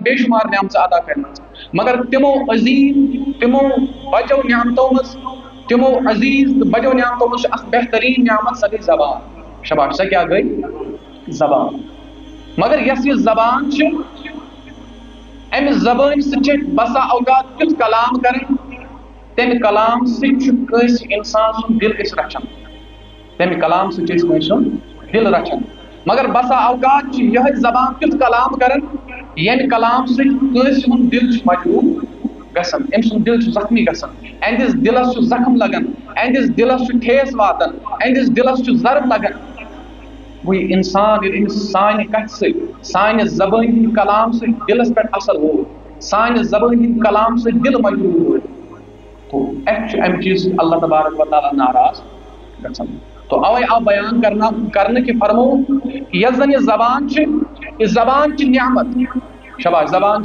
بے شمار نعمت ادا کرم مگر تمو عظیم تمو بجو نعمتوں مز تمو عزیز بجو نعمتوں مز اخ بہترین نعمت سا گئی زبان شباش سا کیا گئی زبان مگر یس یہ زبان امہ زبان سے بسا اوقات کت کلام کریں تمہ کلام سے انسان سن دل اس رچان تمہ کلام سے دل رچان مگر بسا اوقات یہ زبان کت کلام کرن یم کلام سے دل مجروح گسن ام سن دل زخمی گسن اہندس دلس زخم لگان اہندس دلس ٹھیس واتن اہندس دلس ضرب لگان وہ انسان سانہ کتھ سے سانہ زبان ہند کلام سے دلس پہ اثر ہو سانہ زبان ہند کلام سے دل مجروح ہو تو ام چیز اللہ تبارک و تعالی ناراض گژھان تو اوے آپ بیان کرنے کی فرمو یس زن یہ زبان چھ نعمت شباش زبان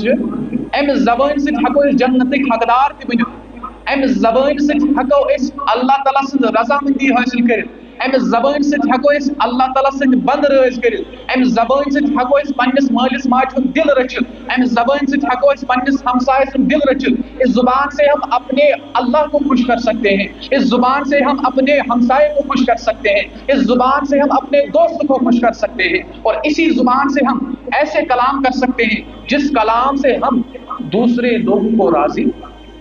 ام زبان سے ہکو اس جنتک حقدار تہ بنت ام زبان سے ہکو اس اللہ تعالی سن رضامندی حاصل کرت ام زبان سے ہکو اس اللہ تعالی سن بند رٲض کرت ام زبان سے ہکو اس پنس مالس ماجہ ہند دل رچت ام زبان سے ہکو اس پنس ہمسائے سن دل رچت اس زبان سے ہم اپنے اللہ کو خوش کر سکتے ہیں اس زبان سے ہم اپنے ہمسائے کو خوش کر سکتے ہیں اس زبان سے ہم اپنے دوست کو خوش کر سکتے ہیں اور اسی زبان سے ہم ایسے کلام کر سکتے ہیں جس کلام سے ہم دوسرے لوگوں کو راضی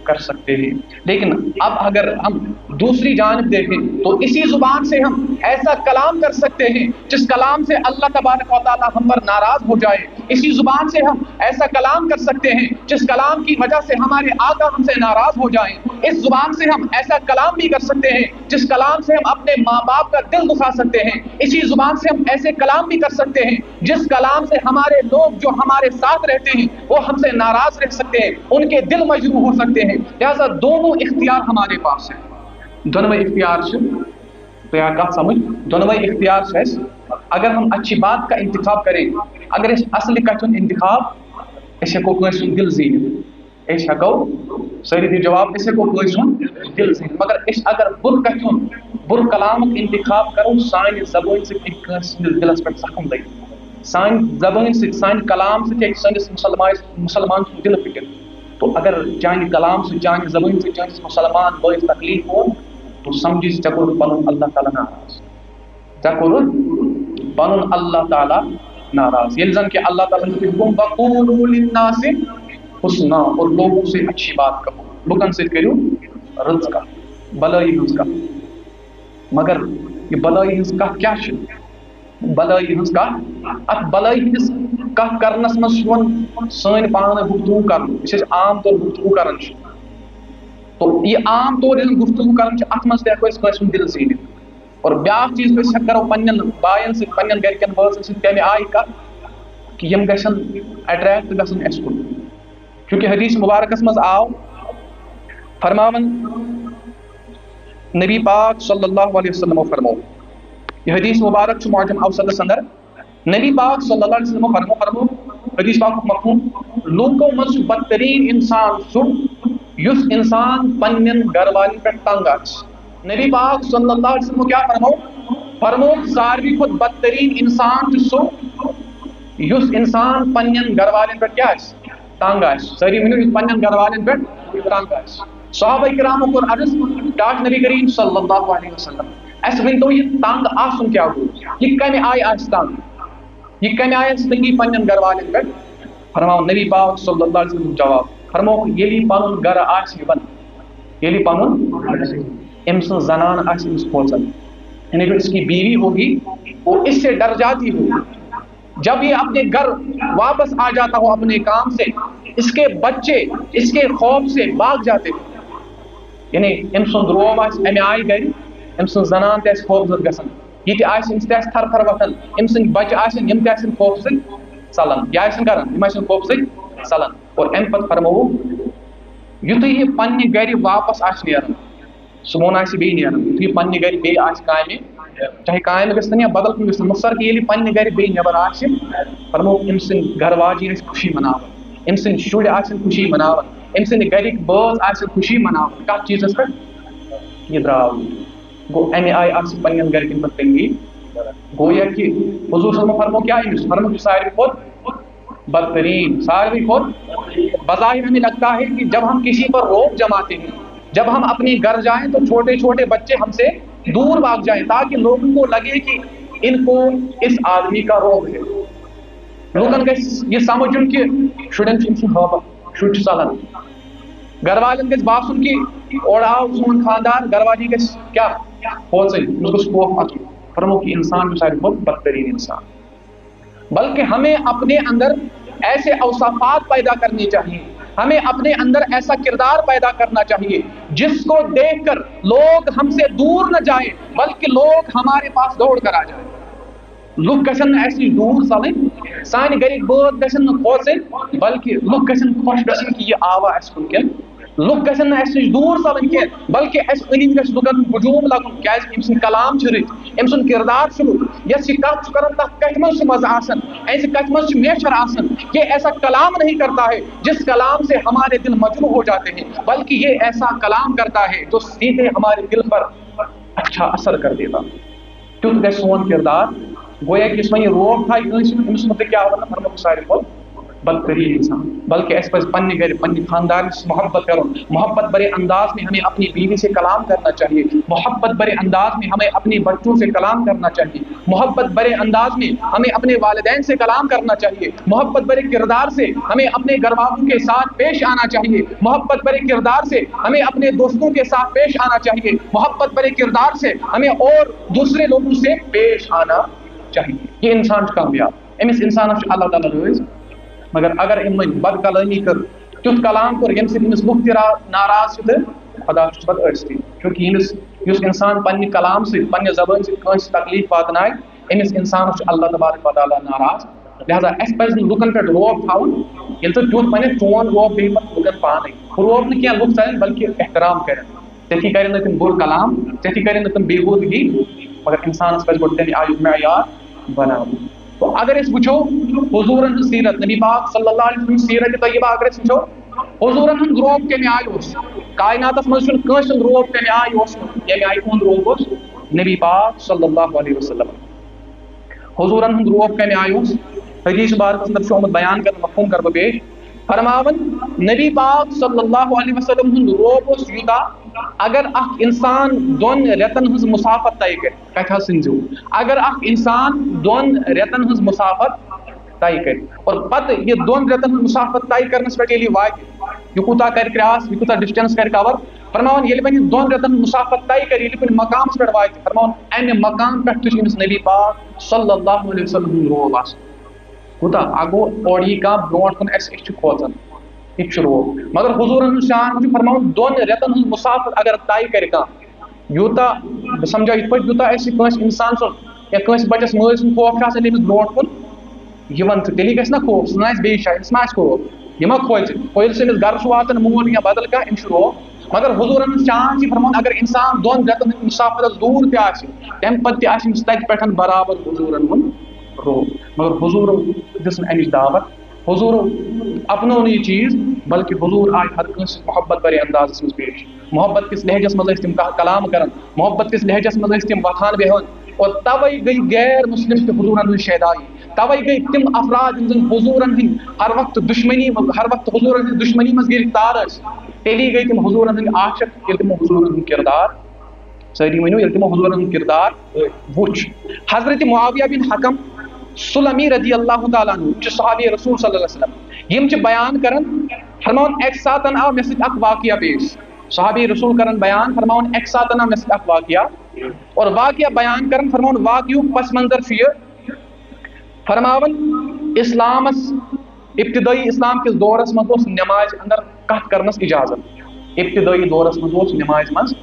کر سکتے ہیں لیکن اب اگر ہم دوسری جانب دیکھیں تو اسی زبان سے ہم ایسا کلام کر سکتے ہیں جس کلام سے اللہ تبارک و تعالی ہم پر ناراض ہو جائے اسی زبان سے ہم ایسا کلام کر سکتے ہیں جس کلام کی وجہ سے ہمارے آقا ہم سے ناراض ہو جائیں اس زبان سے ہم ایسا کلام بھی کر سکتے ہیں جس کلام سے ہم اپنے ماں باپ کا دل دکھا سکتے ہیں اسی زبان سے ہم ایسے کلام بھی کر سکتے ہیں جس کلام سے ہمارے لوگ جو ہمارے ساتھ رہتے ہیں وہ ہم سے ناراض رہ سکتے ہیں ان کے دل مجروح ہو سکتے ہیں لہذا دونوں اختیار ہمارے پاس ہیں دونوں اختیار سے تو یا کا سمجھ دونوں اختیار سے اگر ہم اچھی بات کا انتخاب کریں اگر اس اصل کتن انتخاب اس کو کوئی دل زین اس ہکو سری دی جواب اس کو کوئی دل زین مگر اس اگر بر کتن بر کلام انتخاب کرو سان زبان سے دلس پہ زخم دے سان زبان سے سان کلام سے سانس مسلمان دل پھٹر تو اگر چانہ کلام سے چانہ زبان سے چانس مسلمان باعث تکلیف ہو تو سمجھی ژے کوٚرُتھ پنُن اللہ تعالیٰ ناراض ژے کوٚرُتھ پنُن اللہ تعالیٰ ناراض ییٚلہِ زن کہ اللہ تعالیٰ نے حکم وقولوا للناس حسنا اور لوگوں سے اچھی بات کہو لوگن سے کرو رٕژ کتھ بلائی ہنٛز کتھ مگر یہ بلائی ہنٛز کتھ کیا چھِ بلائی ہنٛز کتھ اتھ بلائی ہنٛدِس کتھ کرنس منٛز چھُ سٲنۍ پانہٕ گفتگو کرُن یُس أسۍ عام طور گفتگو کران چھِ تو یہ عام طور ییٚلہِ گفتگو کران چھِ اتھ منٛز تہِ ہٮ۪کو أسۍ کٲنٛسہِ ہُنٛد دل زیٖنِتھ اور بیٛاکھ چیٖز أسۍ کرو پننٮ۪ن باین سۭتۍ پننٮ۪ن گرِکٮ۪ن بٲژن سۭتۍ تمہِ آیہِ کتھ کہ یِم گژھن اٹریکٹ گژھن اَسہِ کُن چونکہ حدیث مبارکس منٛز آو فرماون نبی پاک صلی اللہ علیہ وسلم فرمو یہ حدیث مبارک چھُ معجم اوسطس اندر نبی پاک صلی اللہ علیہ وسلم فرمو حدیث پاک مفہوم لوکو منٛز چھُ بدترین انسان سُہ یُس انسان پننٮ۪ن گھر والٮ۪ن پٮ۪ٹھ تنگ آسہِ نبی پاک صلی اللہ علیہ وسلم کیا فرمو ساروی کھۄتہٕ بدترین انسان چھُ سُہ یُس انسان پننٮ۪ن گھر والٮ۪ن پٮ۪ٹھ کیٛاہ آسہِ تنگ آسہِ سٲری ؤنِو یُس پننٮ۪ن گھر والٮ۪ن پٮ۪ٹھ تنگ آسہِ صحابہ کرامو کوٚر عرض ٹاٹھ نبی کریم صلی اللہ علیہ وسلم اَسہِ ؤنۍتو یہِ تنگ آسُن کیٛاہ گوٚو یہِ کمہِ آیہِ آسہِ تنگ یہ کمہِ آیہِ آسہِ تنگی پننٮ۪ن گھر والٮ۪ن پٮ۪ٹھ فرماو نبی پاک صلی اللہ علیہ وسلم جواب فرمو ییٚلہِ پنُن گھر آسہِ یِوان ییٚلہِ پنُن أمۍ سٕنٛز زنان آسہِ أمِس کھوژان یعنی جو اس کی بیوی ہوگی وہ اس سے ڈر جاتی ہوگی جب یہ اپنے گھر واپس آ جاتا ہو اپنے کام سے اس کے بچے اس کے خوف سے بھاگ جاتے ہو یعنی أمۍ سُنٛد روب آسہِ اَمہِ آیہِ گرِ أمۍ سٕنٛز زنان تہِ آسہِ خوفزد گژھان یہ تہِ آسہِ أمِس تہِ آسہِ تھر تھر وۄتھان أمۍ سٕنٛدۍ بچہِ آسن یِم تہِ آسن خوفہٕ سۭتۍ ژلان کیٛاہ آسن کران یِم آسن خوفہٕ سۭتۍ ژلان اور اَمہِ پتہٕ فرمووُکھ یُتھُے یہِ پننہِ گرِ واپس آسہِ نیران صُبحن آسہِ بیٚیہِ نیران یُتھُے یہِ پننہِ گرِ بیٚیہِ آسہِ کامہِ چاہے کامہِ گژھن یا بدل کُنہِ گژھن مُخصر کہ ییٚلہِ یہِ پننہِ گرِ بیٚیہِ نٮ۪بر آسہِ فرمووُکھ أمۍ سٕنٛدۍ گرٕ واجِنۍ آسہِ خوشی مناوان أمۍ سٕنٛدۍ شُرۍ آسن خوشی مناوان أمۍ سٕنٛدۍ گرِکۍ بٲژ آسن خوشی مناوان کتھ چیٖزس پٮ۪ٹھ یہِ درٛاو گوٚو اَمہِ آیہِ آسہِ پننٮ۪ن گرِکٮ۪ن پٮ۪ٹھ تنگی گویا کہ حضور صلی اللہ علیہ وسلم فرمو کیا أمِس فرمو کہ ساروی کھۄتہٕ بدترین ساروی خود بظاہر ہمیں لگتا ہے کہ جب ہم کسی پر روب جماتے ہیں، جب ہم اپنے گھر جائیں تو چھوٹے چھوٹے بچے ہم سے دور بھاگ جائیں تاکہ لوگوں کو لگے کہ ان کو اس آدمی کا روب ہے. لوکن گژھِ یہ سمجھن کہ شُرٮ۪ن چھُ أمۍ سُنٛد حٲبہ، شُرۍ چھُ ژلان. گھر والٮ۪ن گژھِ باسُن کہ اورٕ آو سون خاندار، گھر والی گژھِ کیا کھوژٕنۍ، أمِس گوٚژھ خوف اَژُن. فرمو کہ انسان جو ساروی کھۄتہٕ بدترین انسان. بلکہ ہمیں اپنے اندر ایسے اوصافات پیدا کرنے چاہیے، ہمیں اپنے اندر ایسا کردار پیدا کرنا چاہیے جس کو دیکھ کر لوگ ہم سے دور نہ جائیں بلکہ لوگ ہمارے پاس دوڑ کر آ جائیں. لُکھ گژھن نہٕ اَسہِ نِش دوٗر ژَلٕنۍ، سانہِ گرِکۍ بٲژ گژھن نہٕ کھوژٕنۍ بلکہ لُکھ گژھن خۄش گژھٕنۍ کہ یہِ آوا اَسہِ کُن. لُکھ گژھن نہٕ اَسہِ نِش دوٗر ژَلٕنۍ کینٛہہ بلکہ اَسہِ أنٛدۍ أنٛدۍ گژھِ لُکن ہجوٗم لگُن کیازِ أمۍ سٕنٛدۍ کلام چھِ رٕتۍ، أمۍ سُنٛد کردار چھُ رُت، یۄس یہِ کتھ چھُ کران تتھ کتھِ منٛز چھُ مزٕ آسان، ایسے کتھِ منٛز چھُ میچھر آسان. یہ ایسا کلام نہیں کرتا ہے جس کلام سے ہمارے دل مجروح ہو جاتے ہیں بلکہ یہ ایسا کلام کرتا ہے جو سیدھے ہمارے دل پر اچھا اثر کر دیتا. تیُتھ گژھِ سون کردار. گویا کہ یُس وۄنۍ یہِ روب تھایہِ کٲنٛسہِ أمِس متعلق کیٛاہ وَنان فرموو ساروی کھۄتہٕ بدترین انسان. بلکہ اس پزِ پننہِ گھر پننہِ خاندان سے محبت کرو، محبت برے انداز میں ہمیں اپنی بیوی سے کلام کرنا چاہیے، محبت برے انداز میں ہمیں اپنے بچوں سے کلام کرنا چاہیے، محبت برے انداز میں ہمیں اپنے والدین سے کلام کرنا چاہیے، محبت برے کردار سے ہمیں اپنے گھر والوں کے ساتھ پیش آنا چاہیے، محبت برے کردار سے ہمیں اپنے دوستوں کے ساتھ پیش آنا چاہیے، محبت برے کردار سے ہمیں اور دوسرے لوگوں سے پیش آنا چاہیے. یہ انسان کامیاب امس انسانس اللہ تعالیٰ رٲض. مگر اگر امن بد کلامی کر تیُتھ کلام کور یم سۭتۍ أمِس لُکھ تہِ ناراض چھِ تہٕ خدا چھُس پتہٕ ٲسۍتھٕے. چوٗنٛکہِ یُس انسان پننہِ کلام سۭتۍ پننہِ زبٲنۍ سۭتۍ کٲنٛسہِ تکلیٖف واتنایہِ أمِس انسانس چھُ اللہ تبارک و تعالیٰ ناراض. لہذا اَسہِ پزِ نہٕ لُکن پٮ۪ٹھ روب تھاوُن. ییٚلہِ ژٕ تیُتھ وَنکھ چون روب بیٚیہِ پتہٕ لُکن پانے. روب نہٕ کینٛہہ لُکھ ژلن بلکہ احترام کرن. تیٚلہِ کرن نہٕ تِم بُرٕ کلام، تیٚلہِ کرن نہٕ تِم بےحوٗدگی، مگر انسانس پزِ گۄڈٕ تمہِ آیُک معیار بناوُن. تو اگر اس وچھو حضورن ہٕنٛز سیرت، نبی پاک صلی اللہ علیہ وسلم سیرت طیبہ اگر اس وچھو حضورن ہُنٛد روب کمہِ آیہِ اوس. کائناتس منٛز چھُنہٕ کٲنٛسہِ ہُنٛد روب کمہِ آیہِ اوسمُت ییٚمہِ آیہِ ہُنٛد روب اوس نبی پاک صلی اللہ علیہ وسلم. حضورن ہُنٛد روب کمہِ آیہِ اوس حدیث مبارکس منٛز چھُ آمُت بیان کرنہٕ، مفہوم کرٕ بہٕ پیش. فرماوان نبی پاک صلی اللہ علیہ وسلم ہُنٛد روب اوس یوٗتاہ اگر اکھ انسان دۄن رٮ۪تن ہٕنٛز مسافت طے کرِ. کتہِ حظ سٔنزِو، اگر اکھ انسان دۄن رٮ۪تن ہٕنٛز مسافت طے کرِ اور پتہٕ یہِ دۄن رٮ۪تن ہٕنٛز مسافت طے کرنس پٮ۪ٹھ ییٚلہِ یہِ واتہِ، یہِ کوٗتاہ کرِ کراس، یہِ کوٗتاہ ڈسٹینس کرِ کور. فرماوان ییٚلہِ وۄنۍ یہِ دۄن رٮ۪تن ہٕنٛز مسافت طے کرِ، ییٚلہِ کُنہِ مقامس پٮ۪ٹھ واتہِ، فرماوان امہِ مقام پٮ۪ٹھ تہِ چھُ أمِس نبی پاک صلی اللہ علیہ وسلم ہُنٛد روب آسان. کوٗتاہ اکھ گوٚو اورٕ یی کانٛہہ برونٛٹھ کُن اَسہِ أسۍ چھِ کھوژان، یہِ چھُ روب. مگر حضوٗرن ہُنٛد شان چھُ فرماوان دۄن رٮ۪تن ہٕنٛز مسافت اگر طے کرِ کانٛہہ، یوٗتاہ بہٕ سمجھاو یِتھ پٲٹھۍ یوٗتاہ اَسہِ کٲنٛسہِ اِنسان سُنٛد یا کٲنٛسہِ بچس مٲلۍ سُنٛد خوف چھُ آسان أمِس برونٛٹھ کُن یِوان تہٕ تیٚلی گژھِ نا خوف، سُہ نہ آسہِ بیٚیہِ جایہِ، أمِس ما آسہِ خوف، یہِ ما کھوژِ. ییٚلہِ سُہ أمِس گرٕ چھُ واتان مول یا بدل کانٛہہ أمِس چھُ روب. مگر حضوٗرن ہُنٛد شان چھِ فرماوان اگر انسان دۄن رٮ۪تن ہٕنٛدِ مسافتس دوٗر تہِ آسہِ تمہِ پتہٕ تہِ آسہِ أمِس تتہِ پٮ۪ٹھ برابر حضوٗرن ہُنٛد روب. مگر حضوٗرو دِژ نہٕ امِچ دعوت، حضوٗرو اپنو نہٕ یہِ چیٖز بلکہ حضوٗر آیہِ ہر کٲنٛسہِ محبت برے اندازس منٛز پیش. محبت کِس لہجس منٛز ٲسۍ تِم کلام کران، محبت کِس لہجس منٛز ٲسۍ تِم وۄتھان بیٚہوان. اور توے گٔے غیر مسلم تہِ حضوٗرن ہٕنٛز شیدائی. توے گٔے تِم افراد یِم زن حضوٗرن ہٕنٛدۍ ہر وقتہٕ دُشمنی ہر وقتہٕ حضوٗرن ہٕنٛدۍ دُشمنی منٛز گرفتار ٲسۍ، تیٚلی گٔے تِم حضوٗرن ہٕنٛدۍ عاشق ییٚلہِ تِمو حضوٗرن ہُنٛد کردار، سٲری ؤنِو ییٚلہِ تِمو حضوٗرن ہُنٛد کردار وُچھ. حضرت معاویہ بن حکم سلمی رضی اللہ تعالیٰ عنہ چھِ صحابی رسول صلی اللہ علیہ وسلم، یِم چھِ بیان کران فرماوان اکہِ ساتہٕ آو مےٚ سۭتۍ اکھ واقعہ پیش. صحابی رسول کران بیان فرماوان اکہِ ساتہٕ آو مےٚ سۭتۍ اکھ واقعہ اور واقعہ بیان کران فرماوان واقعُک پس منظر چھُ یہِ فرماوان اسلامس ابتدٲئی اسلام کِس دورس منٛز اوس نمازِ اندر کتھ کرنس اجازت. ابتدٲئی دورس منٛز اوس نمازِ منٛز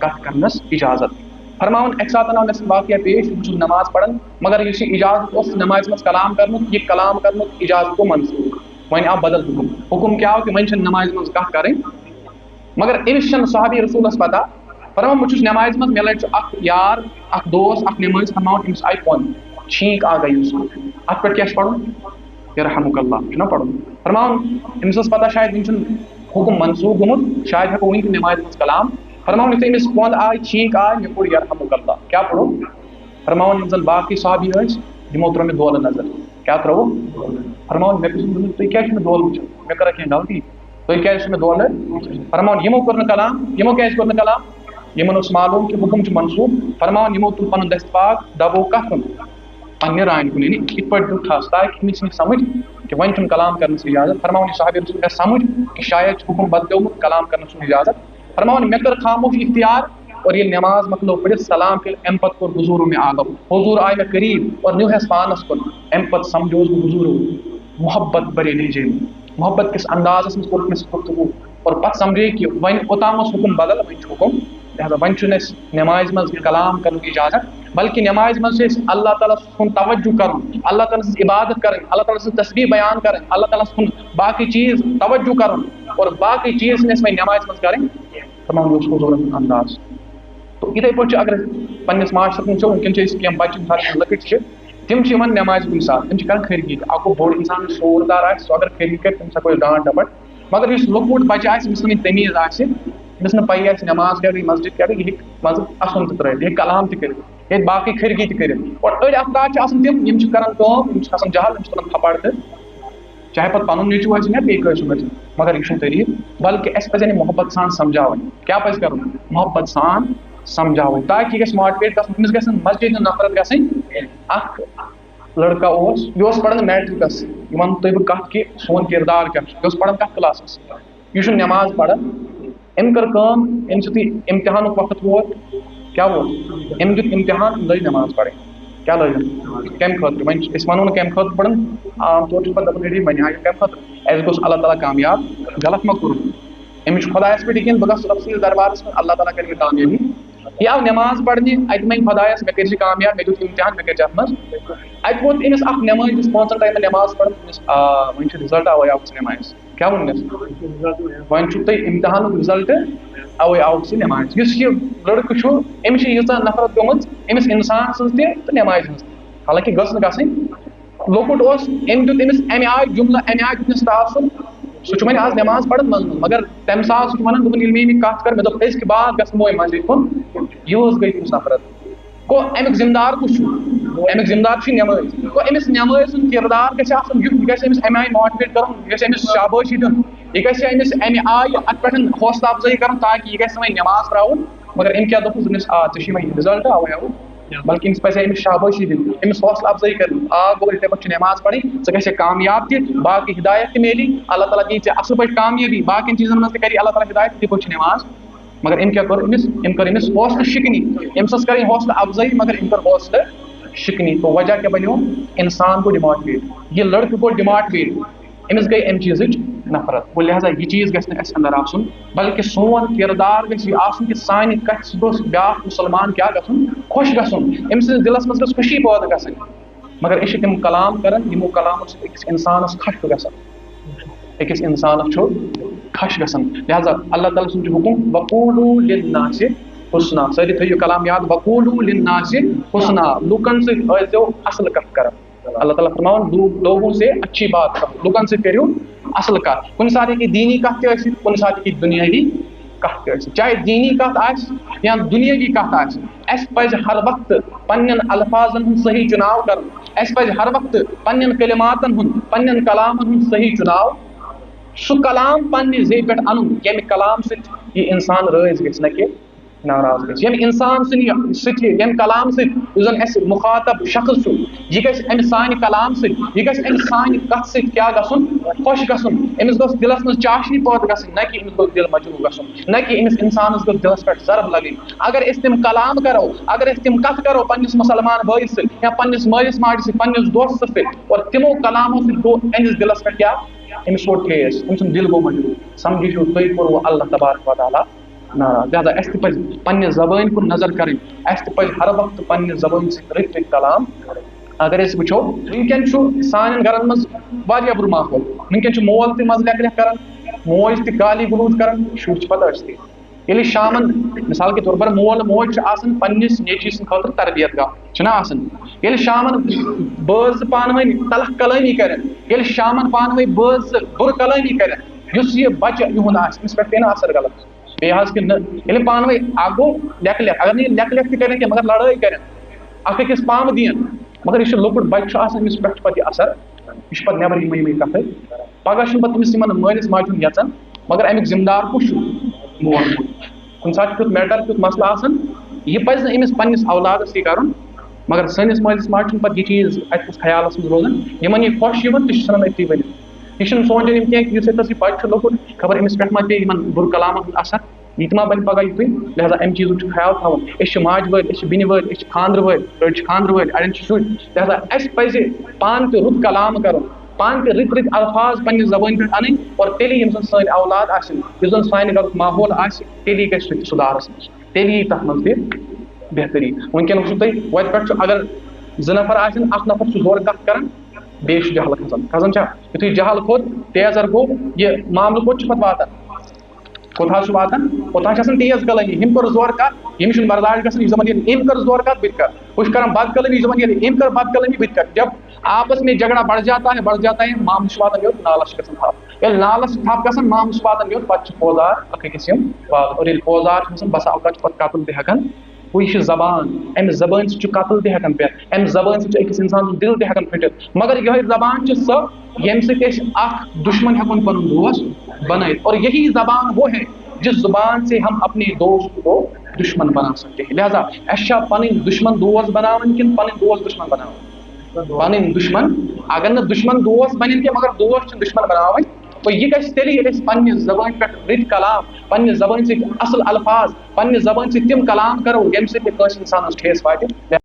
کتھ کرنس اجازت. فرماوان اکہِ ساتہٕ آو مےٚ سۭتۍ واقعہ پیش، بہٕ چھُس نماز پران مگر یُس یہِ اجازت اوس نمازِ منٛز کلام کرنُک، یہِ کلام کرنُک اجازت گوٚو منسوٗخ. وۄنۍ آو بدل حُکم کیٛاہ آو کہ وۄنۍ چھنہٕ نمازِ منٛز کتھ کرٕنۍ. مگر أمِس چھنہٕ صحابی رسوٗلس پتہ. فرماوان بہٕ چھُس نمازِ منٛز، مےٚ لٹہِ چھُ اکھ یار اکھ دوست اکھ نمٲزۍ، فرماوان أمِس آیہِ کۄن، چھیٖنک آ گٔے أمِس. اتھ پٮ۪ٹھ کیٛاہ چھُ پرُن؟ یرحمک اللہ چھُنہ پرُن. فرماوان أمِس ٲس پتہ شاید وٕنہِ چھُنہٕ حُکم منسوٗخ گوٚمُت، شاید ہٮ۪کو وٕنہِ تہِ نمازِ منٛز کلام. فرماوان یُتھُے أمِس کۄنٛد آے، چھیٖنک آے، مےٚ پوٚر یرحمک اللہ. کیٛاہ پوٚرُن؟ فرماوان یِم زن باقٕے صحابی ٲسۍ یِمو ترٛٲو مےٚ دولہٕ نظر. کیا ترو فرماؤن مے تھی کیا دول وچھان مے کر کی غلطی تھی کیا مے دول فرماؤن یمو کور کلام یمو کیا کور کلام یمن اس معلوم کہ حکم منسوخ فرماؤن یمو تل پن دست پاک دبو کت کن پنہ ران کن یعنی ات پہ دل ٹھس تاکہ امس یہ سمجھ کہ ون چھ کلام کرنے سے اجازت فرماؤن صاحب رسول گھر سمجھ کہ شاید حکم بدلیومت کلام کرنے سے اجازت فرماؤن مے کر خاموش اختیار اور یہ نماز مکلو پڑھ سلام پھر ام پت کور حضور میں آگو حضور آئے میں قریب اور نیوہس پانس کن ام پت سمجھوس حضور محبت بڑے لیجے محبت کس انداز میں کور گفتگو اور پتہ سمجھے کہ ون اوتام حکم بدل ون حکم لہذا ون نماز مز کلام کرنے کی اجازت بلکہ نماز مز اللہ تعالیٰ سن توجہ کرن اللہ تعالیٰ سن عبادت کریں اللہ تعالیٰ سن تسبیح بیان کریں اللہ تعالیٰ سن باقی چیز توجہ کرن اور باقی چیز میں نماز مز کریں تمام اس حضور انداز تو اتھے پہ اگر پنس معاشرس مجھ ونکن کی بچہ لکٹ تم نماز کن سات تم کر خرگی اکو بوڑ انسان سوردار آہ اگر خرگی کر تم سکو ڈانٹ ڈپٹ مگر اس لکوٹ بچہ آمس تمیز آمس پی نماز کیا گئی مسجد کیا گئی یہ مز اصن ترت یہ کلام تر یہ باقی خرگی تر اور اڑ افراد تم کھسان جہل تم تھپڑ تو چاہے پتہ پن نیچو یا بیس مگر یہ طریقہ بلکہ اس پہ محبت سان سمجھاؤن کیا پہ کر محبت سان سمجھاؤن تاکہ یہ ماٹویٹ گھس گھن مسجد نفرت گھن اخ لڑکا یہ پڑھان میٹرکس یہ ون تھی بہ کت کہ سون کردار کیا یہ پڑھان کت کلاسس یہ نماز پڑھان ام کر ام سی امتحان وقت ووت کیا ووت ام دیت امتحان لگ نماز پڑھیں کیا لگ کم خاطر ون ونو نا کم خاطر پڑھان عام طور پہ دپان ریڈی ون آئی کم خاطر اس گوس اللہ تعالیٰ کامیاب غلط مہ کور امس خدایس پہ یقین بہ گھس رب سندس دربارس میں اللہ تعالیٰ کر کامیابی یہ آو نماز پڑھنے ات من خدایس مے کر کامیاب مے دیت امتحان مے کر ات مز ات ووت امس اخ نماز پانچن ٹائم نماز پڑھان ون رزلٹ آو آو نماز کیا ونس ون تھی امتحان رزلٹ اوے آو نماز اس یہ لڑکہ امس ییژا نفرت گمت امس انسان سن تہ نماز ہز حالانکہ گھس گھن لوکٹ ام دیت امس امہ آئی جملہ امہ آئی دیتنس تاثر سہ وی آج نماز پڑھان من مگر تمہ سات سہ ونان دپان ییٚلہِ مےٚ کت کر مے دوٚپ أزکہِ بعد گژھٕ موے مسجد کُن یہ گئی تٔمِس نفرت گو امیُک ذمہ دار کُس چھُ امیُک ذمہ دار چھُ نماز گو امس نماز سُنٛد کردار گژھِ آسُن یُتھ یہِ گژھِ أمِس امہِ آیہِ ماٹویٹ کرُن یہِ گژھِ أمِس شابٲشی دیُن یہِ گژھِ أمِس امہِ آیہِ اتھ پٮ۪ٹھ حوصلہٕ افضٲیی کرُن تاکہ یہِ گژھِ وۄنۍ نماز ترٛاوُن مگر أمۍ کیٛاہ دوٚپُس دوٚپنس ژےٚ چھی وۄنۍ رِزلٹ اوے آو بلکہ امس پزِ امس شابٲشی دِنۍ امس حوصلہٕ افضٲیی کرٕنۍ گوٚو یِتھے پٲٹھۍ چھِ نماز پڑھٕنۍ ژٕ گژھکھ کامیاب تہِ باقٕے ہدایت تہِ میلی اللہ تعالیٰ دی ژےٚ اصل پٲٹھۍ کامیٲبی باقین چیزن منٛز تہِ کری اللہ تعالیٰ ہدایت تِتھے پٲٹھۍ چھِ نماز مگر أمۍ کیٛاہ کوٚر أمۍ کٔر أمِس حوصلہٕ شِکنی أمِس ٲس کَرٕنۍ حوصلہٕ افضٲیی مگر أمۍ کٔر حوصلہٕ شِکنی تو وجہ کیٛاہ بنیو انسان گوٚو ڈِماٹویٹ یہِ لڑکہٕ گوٚو ڈِماٹویٹ أمِس گٔے امہِ چیٖزٕچ نفرت گوٚو لہذا یہِ چیٖز گژھِ نہٕ اَسہِ اندر آسُن بلکہِ سون کردار گژھِ یہِ آسُن کہِ سانہِ کتھِ سۭتۍ گوٚژھ بیٛاکھ مُسلمان کیٛاہ گژھُن خۄش گژھُن أمۍ سٕنٛدِس دِلس منٛز گٔژھ خوشی پٲدٕ گژھٕنۍ مگر أسۍ چھِ تِم کلام کران یِمو کلامو سۭتۍ أکِس انسانس خش چھُ گژھان أکِس انسانس چھُ خش گژھان لہذا اللہ تعالیٰ سُنٛد چھُ حُکم وقولوا للناس حسنا سٲری تھٲیِو کلام یاد وقولوا للناس حسنا لُکن سۭتۍ ٲسۍزیو اصل کتھ کران اللہ تعالیٰ فرماون لوگوں سے اچھی بات کرو لُکن سۭتۍ کٔرِو اصل کتھ کُنہِ ساتہٕ ہیٚکہِ دیٖنی کتھ تہِ ٲسِتھ کُنہِ ساتہٕ ہیٚکہِ دُنیٲوی کتھ تہِ ٲسِتھ چاہے دیٖنی کتھ آسہِ یا دُنیٲوی کتھ آسہِ اَسہِ پزِ ہر وقتہٕ پننٮ۪ن الفاظن ہُنٛد صحیح چُناو کرُن اَسہِ پزِ ہر وقتہٕ پننٮ۪ن کلماتن ہُنٛد پننٮ۪ن کلامن ہُنٛد صحیح چُناو سُہ کلام پننہِ زیٚوِ پٮ۪ٹھ انُن ییٚمہِ کلام سۭتۍ یہِ انسان رٲضۍ گژھِ نہ کہِ ناراض گژھِ ییٚمہِ انسان سۭتۍ ییٚمہِ کلام سۭتۍ یُس زن اسہِ مُخاطب شخص چھُ یہِ گژھِ امہِ سانہِ کلام سۭتۍ یہِ گژھِ امہِ سانہِ کتھ سۭتۍ کیٛاہ گژھُن خۄش گژھُن أمِس گوٚژھ دِلس منٛز چاشنی پٲدٕ گژھٕنۍ نہ کہِ أمِس گوٚژھ دِل مجروح گژھُن نہ کہِ أمِس انسانس گوٚژھ دِلس پٮ۪ٹھ ضرب لگٕنۍ اگر أسۍ تِم کلام کرو اگر أسۍ تِم کتھ کرو پننِس مُسلمان بٲیِس سۭتۍ یا پننِس مٲلِس ماجہِ سۭتۍ پننِس دوستس سۭتۍ اور تِمو کلامو سۭتۍ گوٚو أمِس دِلس پٮ۪ٹھ کیٛاہ أمِس ووت ٹھیس أمۍ سُنٛد دِل گوٚو مجروح سمجھِو تُہۍ کوٚروٕ اللہ تبارک وتعالیٰ ناراض لہذا اسہِ تہِ پزِ پننہِ زبٲنۍ کُن نظر کرٕنۍ اسہِ تہِ پزِ ہر وقتہٕ پننہِ زبٲنۍ سۭتۍ رٕتۍ رٕتۍ کلام اگر أسۍ وٕچھو ونکیٚن چھُ سانٮ۪ن گرن منٛز واریاہ بُرٕ ماحول ونکیٚن چھُ مول تہِ منٛزٕ لیکھ لیکھ کران موج تہِ گالی گلوٗچ کران شُرۍ چھِ پتہٕ ٲسۍتھٕے ییٚلہِ شامن مثال کے طور پر مول موج چھُ آسان پننِس نیٚچوۍ سٕنٛدِ خٲطرٕ تربیت گاہ چھُنہ آسان ییٚلہِ شامن بٲژ زٕ پانہٕ ؤنۍ تلخ کلٲمی کرن ییٚلہِ شامن پانہٕ ؤنۍ بٲژ زٕ بُرٕ کلٲمی کرن یُس یہِ بچہِ یِہُنٛد آسہِ أمِس پٮ۪ٹھ پیٚیہِ نہ اثر غلط بیٚیہِ حظ کہِ نہ ییٚلہِ پانہٕ ؤنۍ اکھ گوٚو لیکھٕ لیکھ اگر نہٕ یہِ لیکھٕ لیکھ تہِ کرن کینٛہہ مگر لڑٲے کرن اکھ أکِس پامہٕ دِین مگر یہ لۄکُٹ بچہ أمِس پٮ۪ٹھ چھُ پتہٕ یہِ اثر یہِ چھُ پتہٕ نٮ۪بر یِمے کتھٕ پگاہ چھُنہٕ پتہٕ تٔمِس یِمن مٲلِس ماجہِ ہُنٛد یژان مگر امیُک ذمہٕ دار کُس چھُ مول موج کُنہِ ساتہٕ چھُ تیُتھ میٹر تیُتھ مسلہٕ آسان یہِ پزِ نہٕ أمِس پننِس اولادس یہِ کرُن مگر سٲنِس مٲلِس ماجہِ چھُنہٕ پتہٕ یہِ چیٖز اتہِ خیالس منٛز روزان یِمن یہِ خۄش یِوان تہِ چھِ ژھٕنان أتھی ؤنِتھ یہِ چھُنہٕ سونٛچان یِم کینٛہہ یُس أسۍ یہِ بچہِ چھُ لۄکُٹ خبر أمِس پٮ۪ٹھ ما پیٚیہِ یِمن بُرٕ کلامن ہُنٛد اثر یہِ تہِ ما بنہِ پگاہ یِتھُے لہذا امہِ چیٖزُک چھُ خیال تھاوُن أسۍ چھِ ماجہِ وٲلۍ أسۍ چھِ بیٚنہِ وٲلۍ أسۍ چھِ خانٛدرٕ وٲلۍ أڑۍ چھِ خانٛدرٕ وٲلۍ اڑٮ۪ن چھِ شُرۍ لہذا اَسہِ پزِ پانہٕ تہِ رُت کلام کرُن پانہٕ تہِ رٕتۍ رٕتۍ الفاظ پننہِ زبٲنۍ پٮ۪ٹھ انٕنۍ اور تیٚلی یِم زن سٲنۍ اولاد آسن یُس زن سانہِ گرُک ماحول آسہِ تیٚلی گژھِ سُہ تہِ سُدھارس منٛز تیٚلی یی تتھ منٛز تہِ بہتری وٕنکٮ۪ن وٕچھِو تُہۍ وتہِ پٮ۪ٹھ چھُ اگر 2 نفر آسن اکھ نفر چھُ زورٕ کتھ کران بیٚیہِ چھُ جہل کھسان چھا یِتھُے جہل کھوٚت تیزر گوٚو یہِ معاملہٕ کوٚت چھُ پتہٕ واتان کوٚت حظ چھُ واتان اوٚتام چھِ آسان تیز کلٲمی ہُمۍ کوٚر زورٕ کتھ ییٚمِس چھُنہٕ برداش گژھان یہِ زَن ییٚلہِ أمۍ کٔر زورٕ کتھ بہٕ تہِ کرٕ ہُہ چھُ کران بد کلٲمی زَن ییٚلہِ أمۍ کٔر بد کلٲمی بہٕ تہِ کرٕ جب آپس میں جھگڑا بڑھ جاتا ہے معاملہٕ چھُ واتان یوٚت نالس چھُ گژھان تھپھ ییٚلہِ نالس چھُ تھپھ گژھان معاملہٕ چھُ واتان یوٚت پتہٕ چھِ پوزار اکھ أکِس یِم والان اور ییٚلہِ پوزار چھُ آسان بسا اوقات چھُ پتہٕ قتل تہِ ہٮ۪کان ہُہ یہِ چھِ زبان امہِ زبٲنۍ سۭتۍ چھُ قتل تہِ ہٮ۪کان پٮ۪تھ امہِ زبٲنۍ سۭتۍ چھُ أکِس انسان سُنٛد دل تہِ ہٮ۪کان پھٕٹِتھ مگر یِہوے زبان چھِ سۄ ییٚمہِ سۭتۍ أسۍ اکھ دُشمن ہٮ۪کون پنُن دوس بنٲیِتھ اور یہی زبان وہ ہے جس زبان سے ہم اپنے دوست کو دشمن بنا سکتے ہیں لہذا اَسہِ چھا پنٕنۍ دُشمن دوس بناوٕنۍ کِنہٕ پنٕنۍ دوس دُشمن بناوٕنۍ پنٕنۍ دُشمن اگر نہٕ دُشمن دوس بنن کینٛہہ مگر دوس چھِ دُشمن بناوٕنۍ اور یہِ گژھِ تیٚلے ییٚلہِ أسۍ پننہِ زبٲنۍ پٮ۪ٹھ رٕتۍ کلام پننہِ زبٲنۍ سۭتۍ اصل الفاظ پننہِ زبٲنۍ سۭتۍ تِم کلام کرو ییٚمہِ سۭتۍ نہٕ کٲنٛسہِ انسانس ٹھیس واتہِ